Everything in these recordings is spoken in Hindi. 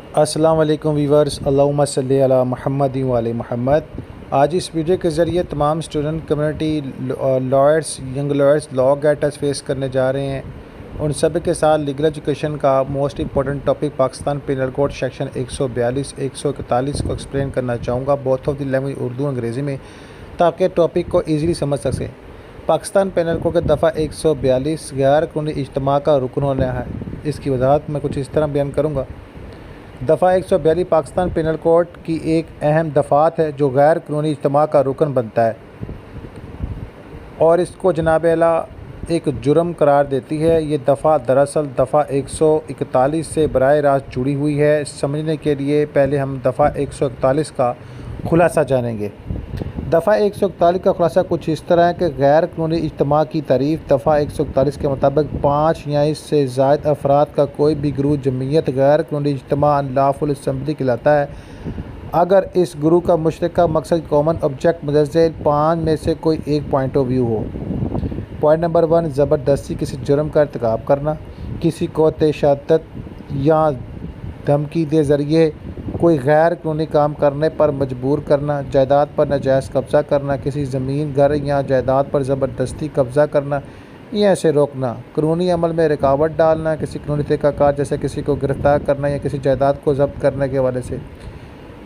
अस्सलाम वालेकुम वीवर्स, अल्लाहुम्मा सल्ली अला मुहम्मदिन व आले मुहम्मद। आज इस वीडियो के ज़रिए तमाम student community lawyers, young lawyers law गैटर्स फेस करने जा रहे हैं। उन सब के साथ लीगल एजुकेशन का most important topic Pakistan penal code section 142 141 को एक्सप्लेन करना चाहूँगा, both of the language Urdu Angrezi में, ताकि टॉपिक को ईज़िली समझ सकें। पाकिस्तान पिनल कोड के दफ़ा 142 गैर कानूनी इज्तिमा का रुकन होना है। इसकी वजाहत मैं कुछ इस तरह बयान करूँगा। दफ़ा 142 पाकिस्तान पिनल कोड की एक अहम दफ़ात है जो गैर कानूनी इज्तिमा का रुकन बनता है और इसको जनाब आला एक जुर्म करार देती है। ये दफ़ा दरअसल दफ़ा 141 से बराह रास्त जुड़ी हुई है। समझने के लिए पहले हम दफ़ा 141 का खुलासा जानेंगे। दफ़ा 141 का खुलासा कुछ इस तरह है कि गैर कानूनी इज्तिमा की तारीफ़ दफ़ा 141 के मुताबिक 5 या इससे ज़ायद अफराद का कोई भी ग्रुप जमीयत गैर कानूनी इज्तिमा अनलॉफुल असम्बली कहलाता है अगर इस ग्रुप का मुश्तरका मकसद कॉमन ऑब्जेक्ट मुतज़्ज़ल 5 में से कोई एक पॉइंट ऑफ व्यू हो। पॉइंट नंबर 1, ज़बरदस्ती किसी जुर्म का इर्तिकाब करना, किसी को तशद्दुद या धमकी के ज़रिए कोई गैर कानूनी काम करने पर मजबूर करना, जायदाद पर नाजायज़ कब्ज़ा करना, किसी ज़मीन, घर या जायदाद पर ज़बरदस्ती कब्ज़ा करना या ऐसे रोकना, कानूनी अमल में रुकावट डालना, किसी कानूनी तरीक़ाकार जैसे किसी को गिरफ़्तार करना या किसी जायदाद को ज़ब्त करने के हवाले से,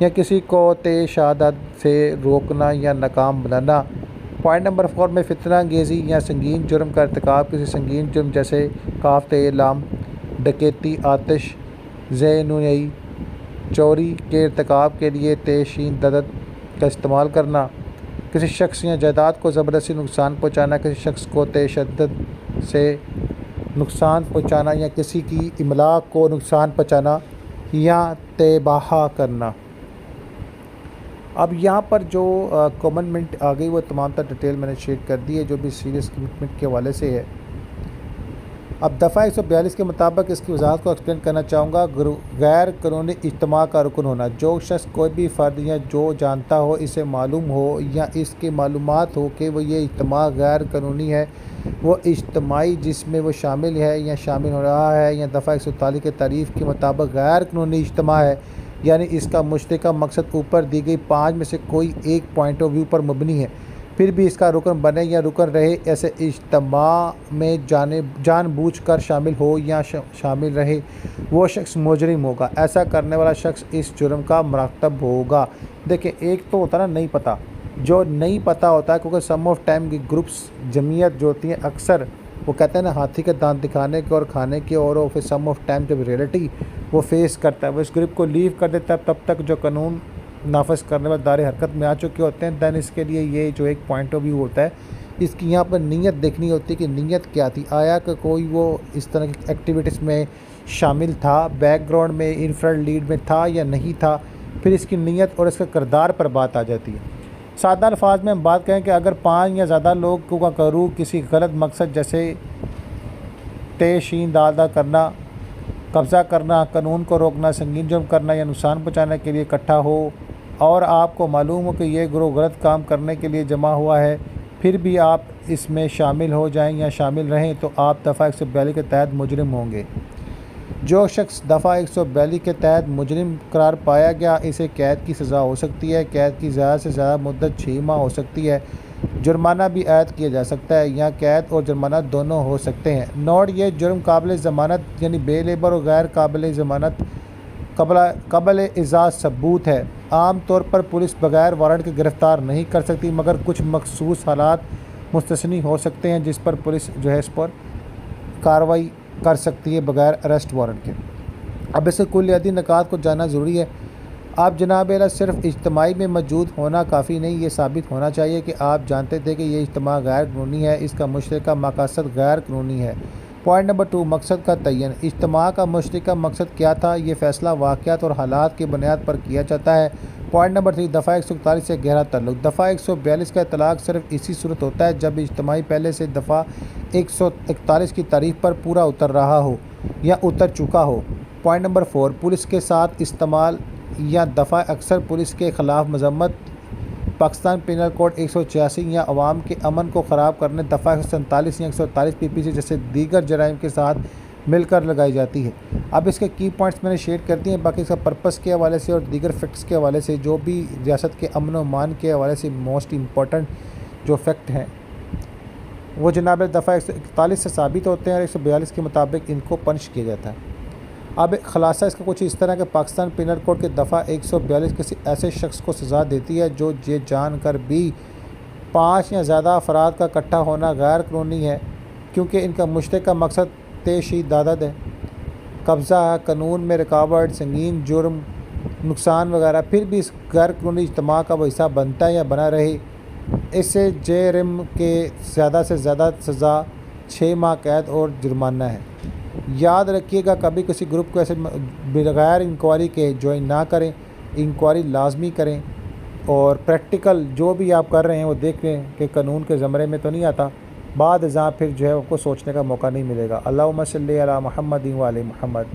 या किसी को तशद्दुद से रोकना या नाकाम बनाना। पॉइंट नंबर 4 में फितना अंगेज़ी या संगीन जुर्म का इर्तिकाब, किसी संगीन जुर्म जैसे काफ़त-ए-इलाम, डकैती, आतिश ज़ेनुनई, चोरी के इर्तिकाब के लिए तशीदद का इस्तेमाल करना, किसी शख्स या जायदाद को ज़बरदस्ती नुकसान पहुँचाना, किसी शख्स को तशद्दुद से नुकसान पहुँचाना या किसी की इमलाक को नुकसान पहुँचाना या तबाह करना। अब यहाँ पर जो कमेंटमेंट आ गई वो तमाम तर डिटेल मैंने शेयर कर दी है, जो भी सीरियस कमिटमेंट के हवाले से है। अब दफ़ा 142 के मुताबिक इसकी वजाहत को एक्सप्लेन करना चाहूँगा। गैर कानूनी इज्तिमा का रुकन होना, जो शख्स कोई भी फ़र्द या जो जानता हो, इसे मालूम हो या इसके मालूमात हो कि वो ये इज्तिमा गैर कानूनी है, वो इज्तिमाई जिसमें वो शामिल है या शामिल हो रहा है, या दफ़ा 141 के तारीफ़ के मुताबिक गैर कानूनी इज्तिमा है, यानी इसका मुश्तरका मकसद ऊपर दी गई 5 में से कोई एक पॉइंट ऑफ व्यू पर मबनी है, फिर भी इसका रुकन बने या रुकन रहे, ऐसे इज्तिमा में जानबूझकर शामिल हो या शामिल रहे, वो शख्स मुजरिम होगा। ऐसा करने वाला शख्स इस जुर्म का मरतकब होगा। देखिए, एक तो होता है ना नहीं पता, जो नहीं पता होता है, क्योंकि सम ऑफ टाइम की ग्रुप्स जमीयत जो होती हैं अक्सर वो कहते हैं ना हाथी के दांत दिखाने के और खाने के, और फिर सम ऑफ टाइम जब रियलिटी वो फेस करता है, वो इस ग्रुप को लीव कर देता है। तब तक जो कानून नाफज करने वाले दायरे हरकत में आ चुके होते हैं, दैन इसके लिए ये जो एक पॉइंट ऑफ व्यू होता है, इसकी यहाँ पर नीयत देखनी होती है कि नीयत क्या थी। आया कि कोई वो इस तरह की एक्टिविटीज़ में शामिल था, बैकग्राउंड में इंफ्रारेड लीड में था या नहीं था, फिर इसकी नीयत और इसका किरदार पर बात आ जाती है। सादा अल्फाज में हम बात करें कि अगर 5 या ज़्यादा लोग का करूँ किसी गलत मकसद जैसे तशीदद करना, कब्ज़ा करना, कानून को रोकना, संगीन जुर्म करना या नुकसान पहुँचाने के लिए इकट्ठा हो, और आपको मालूम हो कि ये ग्रोह गलत काम करने के लिए जमा हुआ है, फिर भी आप इसमें शामिल हो जाएं या शामिल रहें, तो आप दफ़ा 142 के तहत मुजरिम होंगे। जो शख्स दफ़ा 142 के तहत मुजरिम करार पाया गया, इसे कैद की सज़ा हो सकती है। कैद की ज़्यादा से ज़्यादा मुद्दत 6 माह हो सकती है। जुर्माना भी आयद किया जा सकता है, या कैद और जुर्माना दोनों हो सकते हैं। नोट, ये जुर्म काबिल ज़मानत यानी बेलेबर और गैर काबिल ज़मानत कबल इजाज़ सबूत है। आम तौर पर पुलिस बगैर वारंट के गिरफ़्तार नहीं कर सकती, मगर कुछ मखसूस हालात मुस्तस्नी हो सकते हैं जिस पर पुलिस जो है इस पर कार्रवाई कर सकती है बगैर अरेस्ट वारंट के। अब इसके कुलियाती निकात को जानना ज़रूरी है। आप जनाब आला सिर्फ इज्तिमाई में मौजूद होना काफ़ी नहीं, ये साबित होना चाहिए कि आप जानते थे कि ये इज्तिमा गैर कानूनी है, इसका मुश्तरका मकसद गैर कानूनी है। पॉइंट नंबर 2, मकसद का तयन। इज्तिमा का मुश्तरका मकसद क्या था, ये फ़ैसला वाक़यात और हालात की बुनियाद पर किया जाता है। पॉइंट नंबर 3, दफ़ा 141 से गहरा ताल्लुक़। दफ़ा 142 का इतलाक़ सिर्फ इसी सूरत होता है जब इज्तिमाई पहले से दफ़ा 141 की तारीफ़ पर पूरा उतर रहा हो या उतर चुका हो। पॉइंट नंबर 4, पुलिस के साथ इस्तेमाल या दफ़ा अक्सर पुलिस के ख़िलाफ़ मज़म्मत। पाकिस्तान पिनल कोड 186 या अवाम के अमन को ख़राब करने, दफ़ा 147 या 147 PPC जैसे दीगर जराइम के साथ मिलकर लगाई जाती है। अब इसके की पॉइंट्स मैंने शेयर कर दिए हैं, बाकी इसका पर्पस के हवाले से और दीगर फैक्ट्स के हवाले से जो भी रियासत के अमन व अमान के हवाले से मोस्ट इम्पॉर्टेंट जो फैक्ट हैं वो जनाब दफ़ा 141 से साबित होते हैं और 142 के मुताबिक इनको पनिश किया जाता है। अब ख़ुलासा इसका कुछ इस तरह कि पाकिस्तान पिनल कोड के दफ़ा 142 किसी ऐसे शख्स को सज़ा देती है जो ये जान कर भी 5 या ज़्यादा अफराद का इकट्ठा होना गैर कानूनी है, क्योंकि इनका मुश्तरका मकसद तशद्दुद है, कब्ज़ा है, कानून में रुकावट, संगीन जुर्म, नुकसान वगैरह, फिर भी इस गैर कानूनी इज्तिमा का वो हिस्सा बनता है या बना रहे। इससे जेरिम के ज़्यादा से ज़्यादा सज़ा 6 माह कैद और जुर्माना है। याद रखिएगा, कभी किसी ग्रुप को ऐसे बगैर इंक्वायरी के ज्वाइन ना करें, इंक्वायरी लाजमी करें और प्रैक्टिकल जो भी आप कर रहे हैं वो देख लें कि कानून के ज़मरे में तो नहीं आता। बाद अज़ां फिर जो है आपको सोचने का मौका नहीं मिलेगा। अल्लाहुम्मा सल्ली अला मुहम्मद व आले मुहम्मद।